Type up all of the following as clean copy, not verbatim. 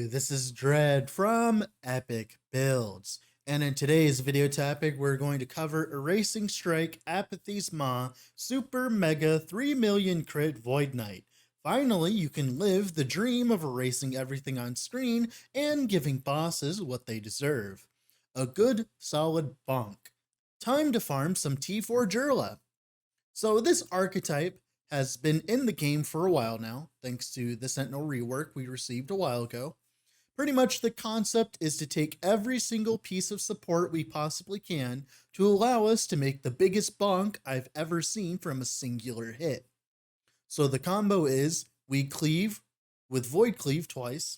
this is Dread from Epoch Builds, and in today's video topic, we're going to cover Erasing Strike Apathy's Ma Super Mega 3 Million Crit Void Knight. Finally, you can live the dream of erasing everything on screen and giving bosses what they deserve. A good, solid bonk. Time to farm some T4 Jurla. So this archetype has been in the game for a while now, thanks to the Sentinel rework we received a while ago. Pretty much the concept is to take every single piece of support we possibly can to allow us to make the biggest bonk I've ever seen from a singular hit. So the combo is we cleave with Void Cleave twice.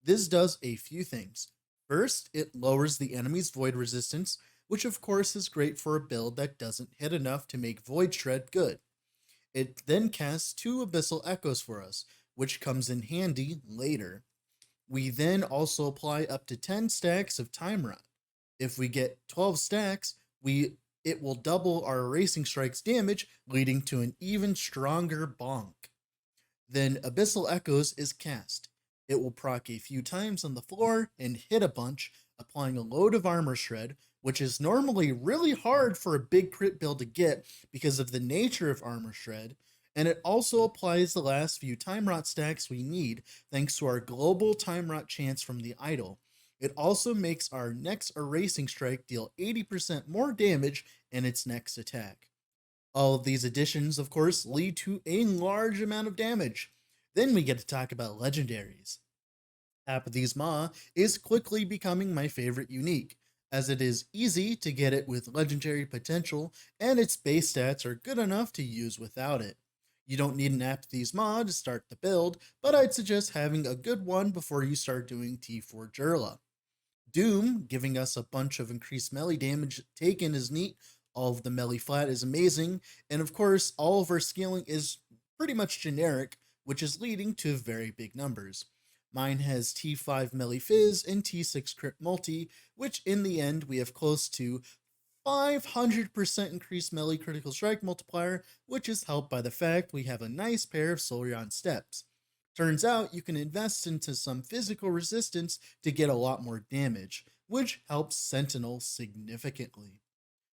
This does a few things. First, it lowers the enemy's Void resistance, which of course is great for a build that doesn't hit enough to make Void Shred good. It then casts 2 Abyssal Echoes for us, which comes in handy later. We then also apply up to 10 stacks of Time Rot. If we get 12 stacks, it will double our Erasing Strike's damage, leading to an even stronger bonk. Then Abyssal Echoes is cast. It will proc a few times on the floor and hit a bunch, applying a load of armor shred, which is normally really hard for a big crit build to get because of the nature of armor shred, and it also applies the last few Time Rot stacks we need thanks to our global Time Rot chance from the idol. It also makes our next Erasing Strike deal 80% more damage in its next attack. All of these additions, of course, lead to a large amount of damage. Then we get to talk about legendaries. Apathy's Ma is quickly becoming my favorite unique, as it is easy to get it with legendary potential, and its base stats are good enough to use without it. You don't need an Apathy's Ma to start the build, but I'd suggest having a good one before you start doing T4 Jurla. Doom, giving us a bunch of increased melee damage taken, is neat. All of the melee flat is amazing, and of course, all of our scaling is pretty much generic, which is leading to very big numbers. Mine has T5 melee fizz and T6 crit multi, which in the end we have close to 500% increased melee critical strike multiplier, which is helped by the fact we have a nice pair of Solarion steps. Turns out you can invest into some physical resistance to get a lot more damage, which helps Sentinel significantly.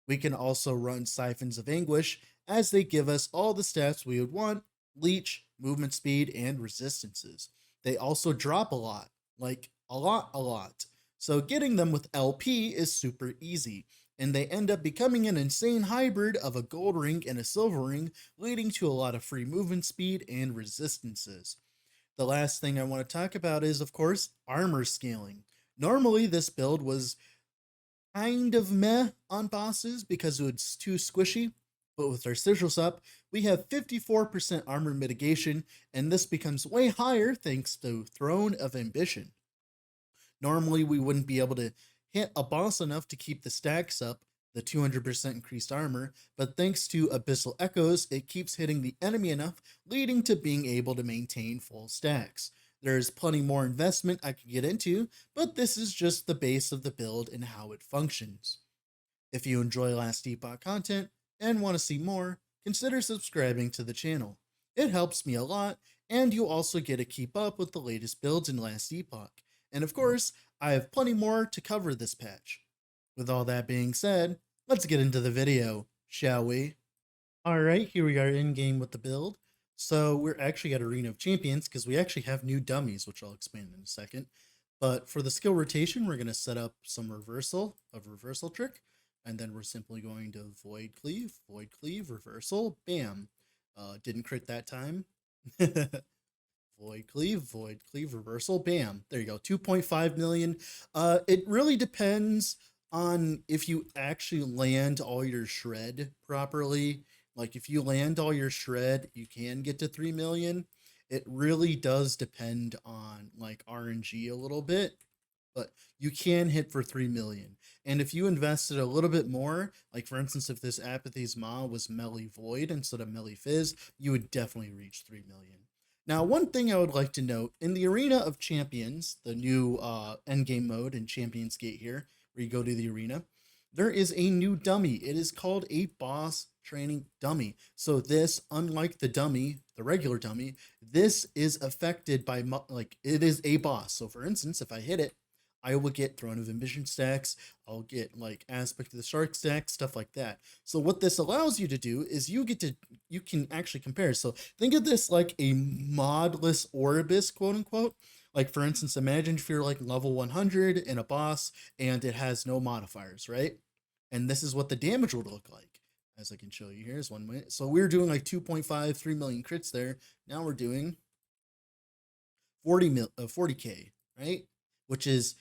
We can also run Siphons of Anguish, as they give us all the stats we would want: leech, movement speed, and resistances. They also drop a lot, like a lot. So getting them with LP is super easy, and they end up becoming an insane hybrid of a gold ring and a silver ring, leading to a lot of free movement speed and resistances. The last thing I want to talk about is, of course, armor scaling. Normally, this build was kind of meh on bosses because it's too squishy, but with our sigils up, we have 54% armor mitigation, and this becomes way higher thanks to Throne of Ambition. Normally, we wouldn't be able to hit a boss enough to keep the stacks up, the 200% increased armor, but thanks to Abyssal Echoes, it keeps hitting the enemy enough, leading to being able to maintain full stacks. There's plenty more investment I could get into, but this is just the base of the build and how it functions. If you enjoy Last Epoch content and want to see more, consider subscribing to the channel. It helps me a lot, and you also get to keep up with the latest builds in Last Epoch. And of course, I have plenty more to cover this patch. With all that being said, let's get into the video, shall we? Alright, here we are in game with the build. So we're actually at Arena of Champions because we actually have new dummies, which I'll explain in a second. But for the skill rotation, we're going to set up some reversal trick. And then we're simply going to Void Cleave, reversal, bam. Didn't crit that time. Void Cleave, reversal, bam. There you go, 2.5 million. It really depends on if you actually land all your shred properly. Like if you land all your shred, you can get to 3 million. It really does depend on like RNG a little bit, but you can hit for 3 million. And if you invested a little bit more, like for instance, if this Apathy's Ma was melee void instead of melee fizz, you would definitely reach 3 million. Now, one thing I would like to note, in the Arena of Champions, the new endgame mode in Champions Gate here, where you go to the arena, there is a new dummy. It is called a boss training dummy. So this, unlike the dummy, the regular dummy, this is affected by like it is a boss. So for instance, if I hit it, I will get Throne of Ambition stacks. I'll get like Aspect of the Shark stacks, stuff like that. So what this allows you to do is you can actually compare. So think of this like a modless Orbis, quote unquote. Like for instance, imagine if you're like level 100 in a boss and it has no modifiers, right? And this is what the damage would look like. As I can show you here is 1 minute. So we are doing like 2.5, 3 million crits there. Now we're doing 40k, right? Which is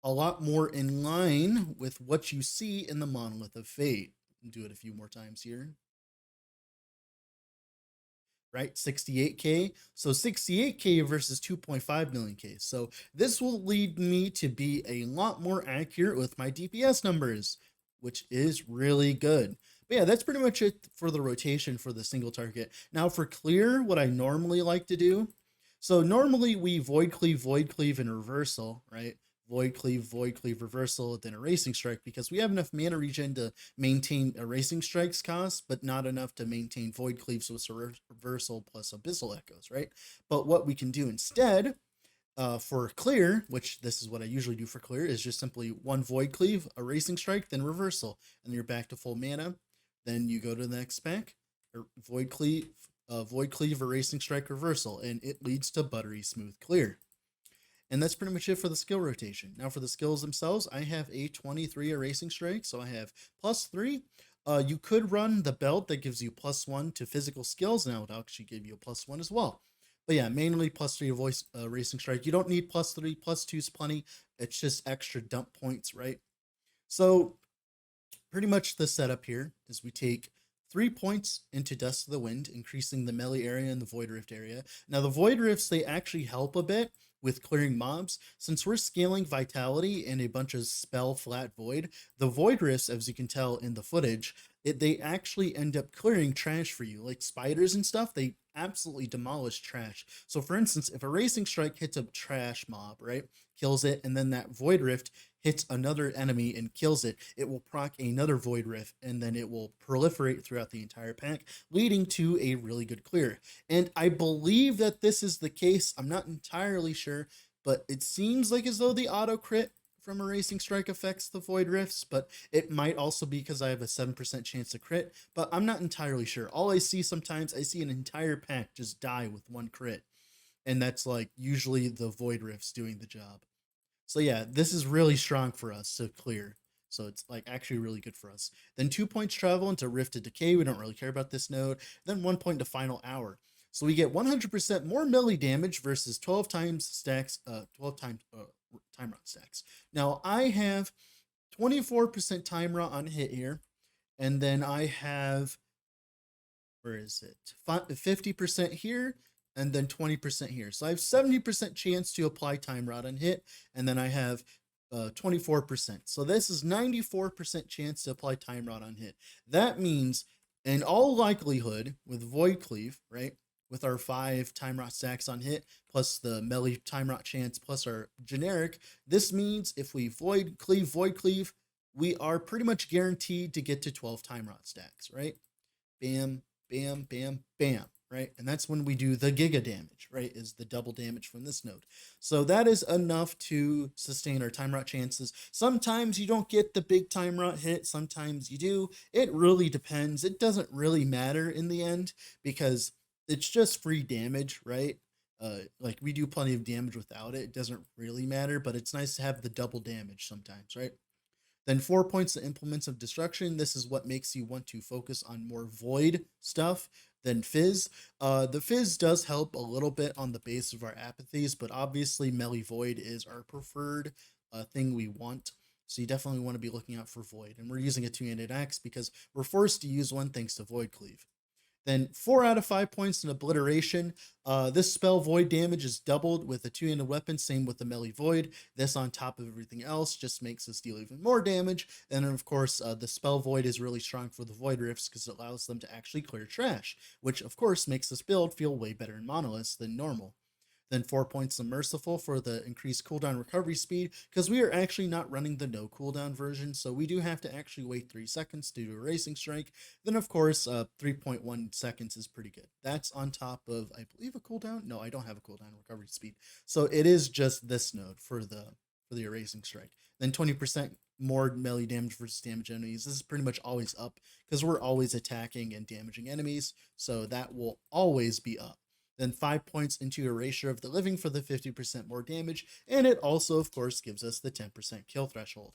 a lot more in line with what you see in the Monolith of Fate. Do it a few more times here. Right, 68k. So 68k versus 2.5 million k. So this will lead me to be a lot more accurate with my DPS numbers, which is really good. But yeah, that's pretty much it for the rotation for the single target. Now for clear, what I normally like to do, so normally we void cleave, and reversal, right? Void cleave, reversal, then erasing strike, because we have enough mana regen to maintain erasing strike's cost, but not enough to maintain void cleave, so it's a reversal plus abyssal echoes, right? But what we can do instead for clear, which this is what I usually do for clear, is just simply one void cleave, erasing strike, then reversal, and you're back to full mana. Then you go to the next pack, void cleave, erasing strike, reversal, and it leads to buttery smooth clear. And that's pretty much it for the skill rotation. Now for the skills themselves, I have a 23 erasing strike, so I have +3. You could run the belt that gives you +1 to physical skills, and that would actually give you a +1 as well. But yeah, mainly +3 voice racing strike. You don't need +3, +2 is plenty. It's just extra dump points, right? So pretty much the setup here is we take 3 points into Dust of the Wind, increasing the melee area and the Void Rift area. Now the Void Rifts, they actually help a bit with clearing mobs. Since we're scaling Vitality and a bunch of spell flat void, the Void Rifts, as you can tell in the footage, they actually end up clearing trash for you. Like spiders and stuff, they absolutely demolish trash. So for instance, if a Racing Strike hits a trash mob, right, kills it, and then that Void Rift hits another enemy and kills it, it will proc another Void Rift, and then it will proliferate throughout the entire pack, leading to a really good clear. And I believe that this is the case. I'm not entirely sure, but it seems like as though the auto crit from a Racing Strike affects the Void Rifts, but it might also be because I have a 7% chance to crit, but I'm not entirely sure. All I see sometimes, I see an entire pack just die with one crit, and that's like usually the Void Rifts doing the job. So yeah, this is really strong for us to clear. So it's like actually really good for us. Then 2 points travel into Rifted Decay. We don't really care about this node. Then 1 point to Final Hour. So we get 100% more melee damage versus 12 times stacks, 12 times time rot stacks. Now I have 24% time rot on hit here, and then I have, where is it? 50% here, and then 20% here. So I have 70% chance to apply time rot on hit, and then I have 24%. So this is 94% chance to apply time rot on hit. That means, in all likelihood, with Void Cleave, right, with our 5 time rot stacks on hit, plus the melee time rot chance, plus our generic, this means if we Void Cleave, we are pretty much guaranteed to get to 12 time rot stacks, right? Bam, bam, bam, bam, right? And that's when we do the giga damage, right? Is the double damage from this node. So that is enough to sustain our time rot chances. Sometimes you don't get the big time rot hit, sometimes you do. It really depends. It doesn't really matter in the end because it's just free damage, right? Like we do plenty of damage without it. It doesn't really matter, but it's nice to have the double damage sometimes, right? Then 4 points to Implements of Destruction. This is what makes you want to focus on more void stuff than Fizz. The Fizz does help a little bit on the base of our apathies, but obviously melee void is our preferred thing we want. So you definitely want to be looking out for void. And we're using a 2-handed axe because we're forced to use one thanks to Void Cleave. Then 4 out of 5 points in Obliteration. This spell void damage is doubled with a 2-handed weapon, same with the melee void. This on top of everything else just makes us deal even more damage. And then of course, the spell void is really strong for the void rifts because it allows them to actually clear trash, which of course makes this build feel way better in monoliths than normal. Then 4 points to Merciful for the increased cooldown recovery speed, because we are actually not running the no cooldown version, so we do have to actually wait 3 seconds to do a Racing Strike. Then of course 3.1 seconds is pretty good. That's on top of, I believe, a cooldown. No, I don't have a cooldown recovery speed, so it is just this node for the Erasing Strike. Then 20% more melee damage versus damage enemies. This is pretty much always up because we're always attacking and damaging enemies, so that will always be up. Then 5 points into Erasure of the Living for the 50% more damage, and it also, of course, gives us the 10% kill threshold,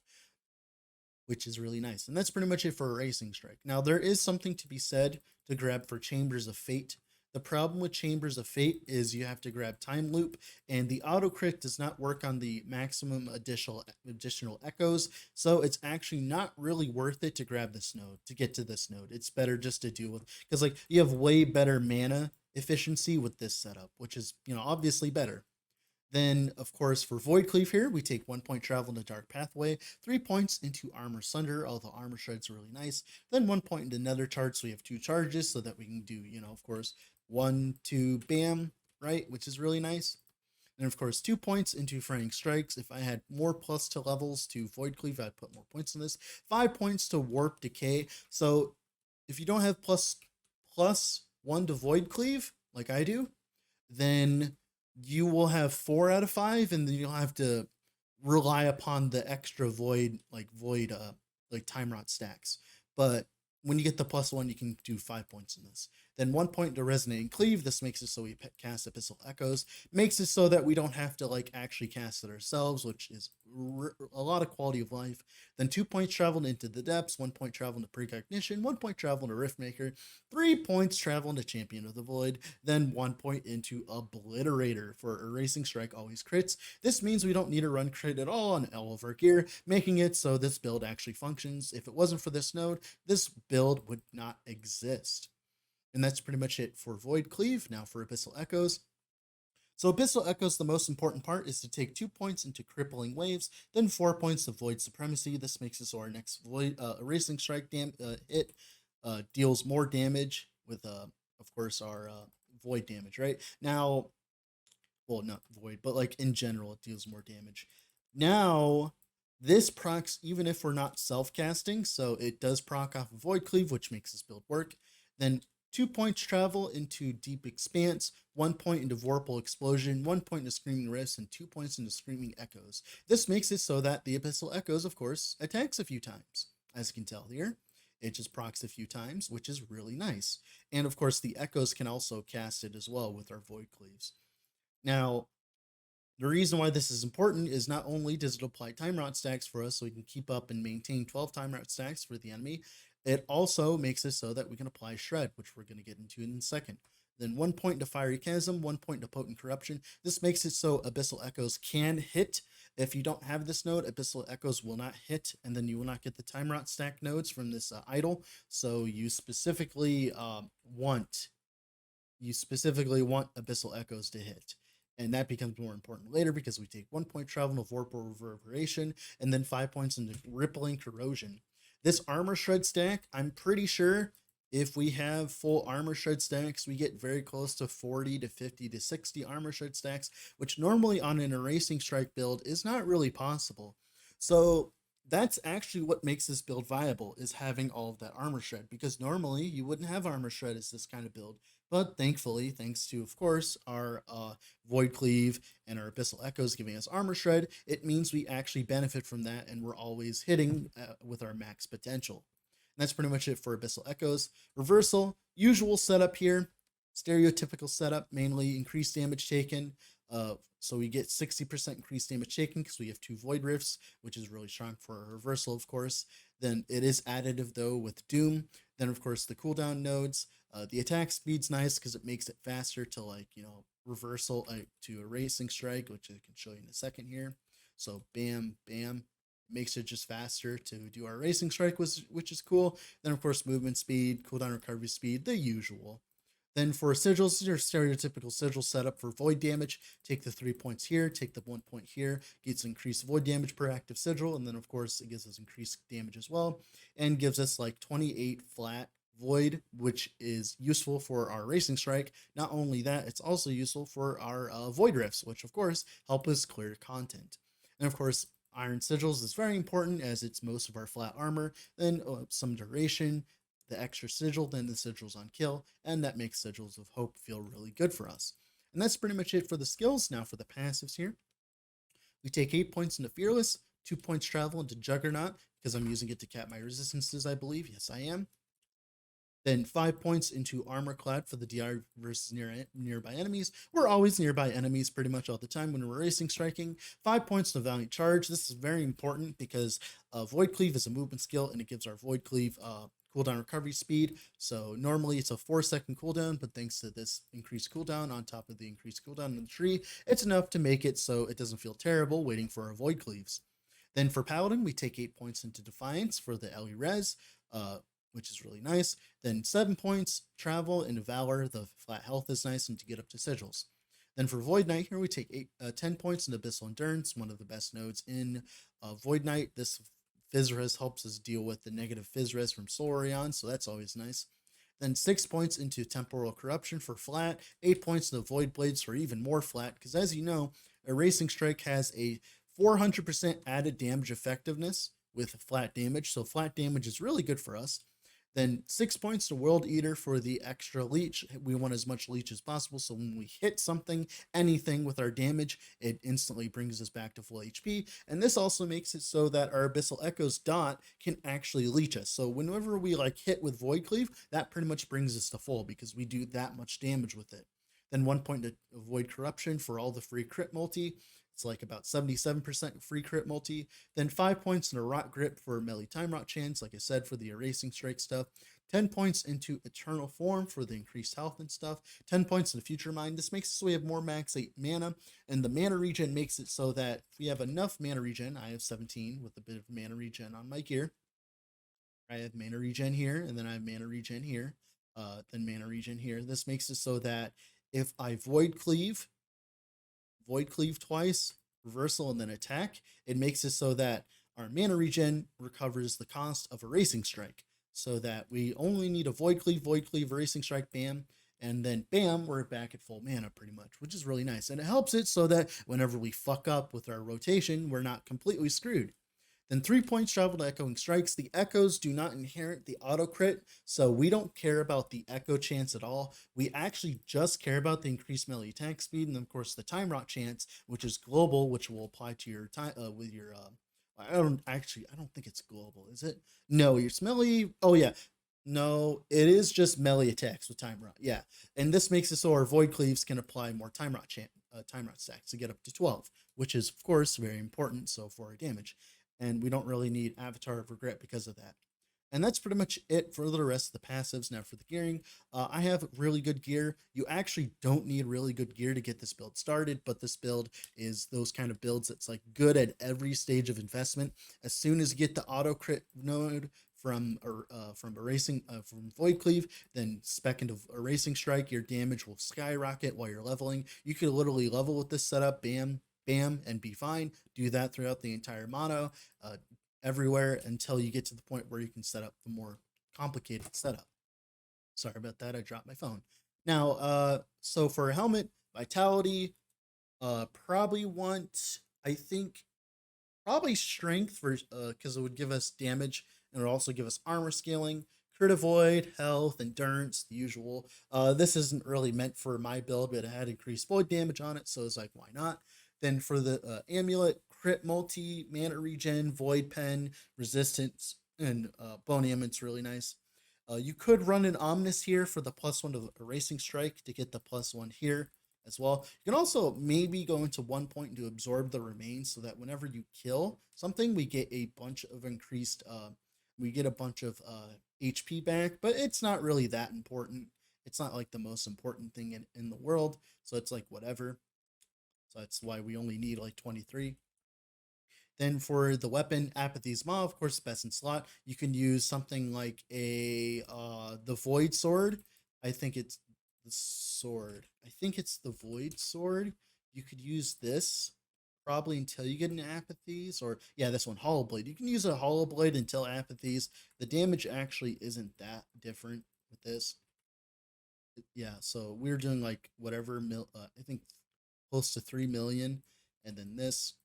which is really nice. And that's pretty much it for Erasing Strike. Now, there is something to be said to grab for Chambers of Fate. The problem with Chambers of Fate is you have to grab Time Loop, and the auto crit does not work on the maximum additional echoes, so it's actually not really worth it to grab this node, to get to this node. It's better just to deal with, because like you have way better mana efficiency with this setup, which is, obviously better. Then, of course, for Void Cleave here, we take 1 point travel into Dark Pathway, 3 points into Armor Sunder, although Armor Shred's really nice. Then 1 point into Nether Charge, so we have 2 charges, so that we can do, of course, 1, 2, bam, right, which is really nice. And of course, 2 points into Fraying Strikes. If I had more plus to levels to Void Cleave, I'd put more points in this. 5 points to Warp Decay. So if you don't have plus 1 to Void Cleave, like I do, then you will have 4 out of 5, and then you'll have to rely upon the extra void time rot stacks. But when you get the +1, you can do 5 points in this. Then 1 point to Resonating Cleave. This makes it so we cast Abyssal Echoes. Makes it so that we don't have to actually cast it ourselves, which is a lot of quality of life. Then 2 points traveled into the Depths, 1 point traveled into Precognition, 1 point traveled into Riftmaker, 3 points traveled into Champion of the Void, then 1 point into Obliterator for Erasing Strike always crits. This means we don't need to run crit at all on all of our gear, making it so this build actually functions. If it wasn't for this node, this build would not exist. And that's pretty much it for Void Cleave. Now for Abyssal Echoes. So Abyssal Echoes, the most important part is to take 2 points into Crippling Waves, then 4 points to Void Supremacy. This makes it so our next Erasing Strike hit deals more damage with, of course, our Void damage, right? Now, well, not Void, but in general, it deals more damage. Now, this procs even if we're not self-casting, so it does proc off of Void Cleave, which makes this build work. Then 2 points travel into Deep Expanse, 1 point into Vorpal Explosion, 1 point into Screaming Rifts, and 2 points into Screaming Echoes. This makes it so that the Abyssal Echoes, of course, attacks a few times. As you can tell here, it just procs a few times, which is really nice. And of course, the Echoes can also cast it as well with our Void Cleaves. Now, the reason why this is important is not only does it apply Time Rot stacks for us so we can keep up and maintain 12 Time Rot stacks for the enemy, it also makes it so that we can apply Shred, which we're going to get into in a second. Then 1 point into Fiery Chasm, 1 point into Potent Corruption. This makes it so Abyssal Echoes can hit. If you don't have this node, Abyssal Echoes will not hit, and then you will not get the Time Rot stack nodes from this idol. So you specifically want Abyssal Echoes to hit. And that becomes more important later because we take 1 point travel to Vorpal Reverberation and then 5 points into Rippling Corrosion. This Armor Shred stack, I'm pretty sure if we have full Armor Shred stacks, we get very close to 40 to 50 to 60 Armor Shred stacks, which normally on an Erasing Strike build is not really possible. So that's actually what makes this build viable, is having all of that Armor Shred, because normally you wouldn't have Armor Shred as this kind of build. But thankfully, thanks to, of course, our Void Cleave and our Abyssal Echoes giving us Armor Shred, it means we actually benefit from that, and we're always hitting with our max potential. And that's pretty much it for Abyssal Echoes. Reversal, usual setup here. Stereotypical setup, mainly increased damage taken. So we get 60% increased damage taken because we have 2 Void Rifts, which is really strong for our reversal, of course. Then it is additive, though, with Doom. Then, of course, the cooldown nodes. The attack speed's nice because it makes it faster to, reversal to Erasing Strike, which I can show you in a second here. So, bam, bam. Makes it just faster to do our Racing Strike, which is cool. Then, of course, movement speed, cooldown recovery speed, the usual. Then for sigils, your stereotypical sigil setup for void damage. Take the 3 points here, take the 1 point here, gets increased void damage per active sigil, and then of course it gives us increased damage as well, and gives us 28 flat Void, which is useful for our Racing Strike. Not only that, it's also useful for our Void Rifts, which of course help us clear content. And of course, Iron Sigils is very important as it's most of our flat armor, then some duration, the extra sigil, then the sigils on kill, and that makes Sigils of Hope feel really good for us. And that's pretty much it for the skills. Now for the passives here. We take 8 points into Fearless, 2 points travel into Juggernaut, because I'm using it to cap my resistances, I believe. Yes, I am. Then 5 points into Armor Clad for the DR versus nearby enemies. We're always nearby enemies pretty much all the time when we're racing striking. 5 points to Valiant Charge. This is very important because Void Cleave is a movement skill and it gives our Void Cleave cooldown recovery speed. So normally it's a 4-second cooldown, but thanks to this increased cooldown on top of the increased cooldown in the tree, it's enough to make it so it doesn't feel terrible waiting for our Void Cleaves. Then for Paladin, we take 8 points into Defiance for the Ellie Res, which is really nice. Then 7 points travel into Valor. The flat health is nice and to get up to sigils. Then for Void Knight here, we take 10 points into Abyssal Endurance, one of the best nodes in Void Knight. This Fizz Res helps us deal with the negative Fizz Res from Solarion, so that's always nice. Then 6 points into Temporal Corruption for flat, 8 points into Void Blades for even more flat, because as you know, a Racing Strike has a 400% added damage effectiveness with flat damage, so flat damage is really good for us. Then 6 points to World Eater for the extra leech. We want as much leech as possible, so when we hit something, anything with our damage, it instantly brings us back to full HP. And this also makes it so that our Abyssal Echo's dot can actually leech us. So whenever we like hit with Void Cleave, that pretty much brings us to full because we do that much damage with it. Then 1 point to avoid corruption for all the free crit multi. It's like about 77% free crit multi. Then 5 points into Rot Grip for melee time rot chance, like I said, for the erasing strike stuff. 10 points into Eternal Form for the increased health and stuff. 10 points into Future Mind. This makes it so we have more max 8 mana, and the mana regen makes it so that if we have enough mana regen, I have 17 with a bit of mana regen on my gear. I have mana regen here, and then I have mana regen here, then mana regen here. This makes it so that if I Void Cleave twice, reversal, and then attack, it makes it so that our mana regen recovers the cost of a racing strike. So that we only need a Void Cleave, racing strike, bam, and then bam, we're back at full mana pretty much, which is really nice. And it helps it so that whenever we fuck up with our rotation, we're not completely screwed. Then 3 points travel to Echoing Strikes. The Echoes do not inherit the auto crit, so we don't care about the Echo chance at all. We actually just care about the increased melee attack speed, and of course the Time Rot chance, which is global, which will apply to your time with your. I don't think it's global, is it? No, your melee. Oh yeah, no, it is just melee attacks with Time Rot. Yeah, and this makes it so our Void Cleaves can apply more Time Rot stacks to get up to 12, which is of course very important. So for our damage, and we don't really need Avatar of Regret because of that. And that's pretty much it for the rest of the passives. Now for the gearing, I have really good gear. You actually don't need really good gear to get this build started, but this build is those kind of builds that's like good at every stage of investment. As soon as you get the auto crit node from Void Cleave, then spec into Erasing Strike, your damage will skyrocket while you're leveling. You can literally level with this setup, bam, bam, and be fine. Do that throughout the entire mono, everywhere until you get to the point where you can set up the more complicated setup. Sorry about that, I dropped my phone. Now, so for a helmet, vitality, probably want, I think, probably strength for because it would give us damage and it would also give us armor scaling, crit avoid, health, endurance, the usual. This isn't really meant for my build, but it had increased void damage on it, so it's like, why not? Then for the amulet, crit multi, mana regen, void pen, resistance, and bone ammont's really nice. You could run an Omnis here for the +1 to Erasing Strike to get the +1 here as well. You can also maybe go into 1 point to absorb the remains so that whenever you kill something, we get a bunch of increased, HP back, but it's not really that important. It's not like the most important thing in the world, so it's like whatever. So that's why we only need like 23. Then for the weapon, Apathy's Maw, of course, best in slot. You can use something like the Void Sword. I think it's the sword. I think it's the Void Sword. You could use this probably until you get an Apathies, or yeah, this one, Hollow Blade. You can use a Hollow Blade until Apathies. The damage actually isn't that different with this. Yeah, so we're doing like whatever I think close to 3 million, and then this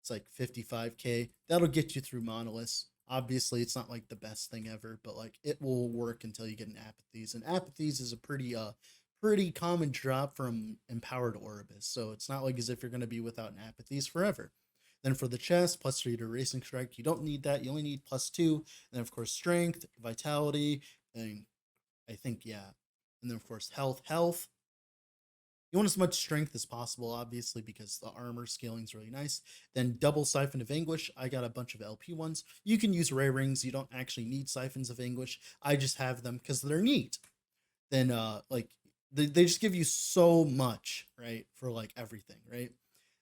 it's like 55k. That'll get you through Monoliths. Obviously, it's not like the best thing ever, but like it will work until you get an Apathies. And Apathies is a pretty common drop from Empowered Orbis. So it's not like as if you're gonna be without an Apathies forever. Then for the chest, +3 to Racing Strike. You don't need that. You only need +2. And then of course Strength, Vitality, and I think yeah. And then of course health. You want as much strength as possible, obviously, because the armor scaling is really nice. Then double Siphon of Anguish. I got a bunch of LP ones. You can use Ray Rings. You don't actually need Siphons of Anguish. I just have them because they're neat. Then like they just give you so much, right, for like everything, right?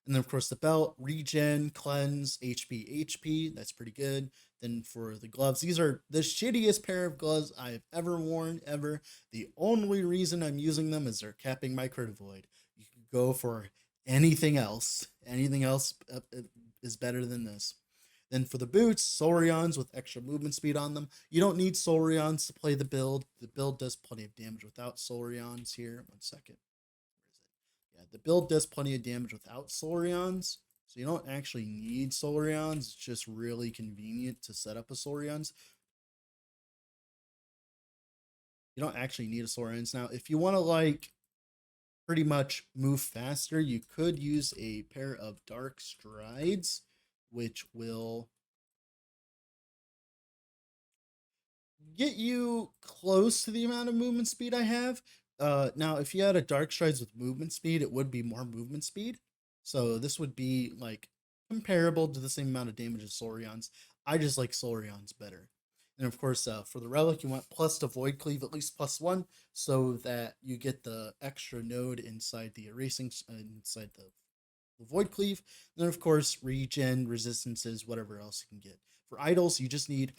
And then of course the belt, regen, cleanse, HP. That's pretty good. Then for the gloves, these are the shittiest pair of gloves I've ever worn, ever. The only reason I'm using them is they're capping my crit void. You can go for anything else. Anything else is better than this. Then for the boots, Saurians with extra movement speed on them. You don't need Saurians to play the build. The build does plenty of damage without Saurians here. 1 second. Yeah, the build does plenty of damage without Saurians. So you don't actually need Saurians. It's just really convenient to set up a Saurians. You don't actually need a Saurians. Now, if you want to like pretty much move faster, you could use a pair of Dark Strides, which will get you close to the amount of movement speed I have. Now, if you had a Dark Strides with movement speed, it would be more movement speed. So this would be like comparable to the same amount of damage as Saurians. I just like Saurians better. And of course, for the relic, you want plus to Void Cleave, at least +1, so that you get the extra node inside the erasing, inside the Void Cleave. And then, of course, regen, resistances, whatever else you can get. For idols, you just need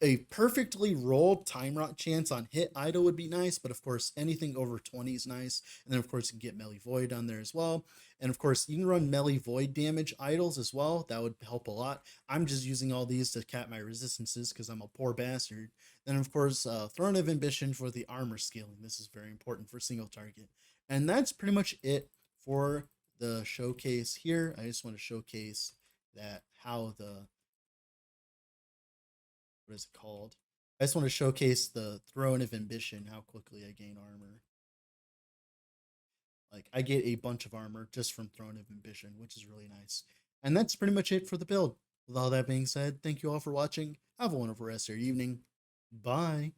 a perfectly rolled time rot chance on hit idol would be nice, but of course anything over 20 is nice. And then of course you can get melee void on there as well. And of course you can run melee void damage idols as well. That would help a lot. I'm just using all these to cap my resistances because I'm a poor bastard. Then of course Throne of Ambition for the armor scaling. This is very important for single target. And that's pretty much it for the showcase here. I just want to showcase that how the what is it called? I just want to showcase the Throne of Ambition, how quickly I gain armor. Like, I get a bunch of armor just from Throne of Ambition, which is really nice. And that's pretty much it for the build. With all that being said, thank you all for watching. Have a wonderful rest of your evening. Bye.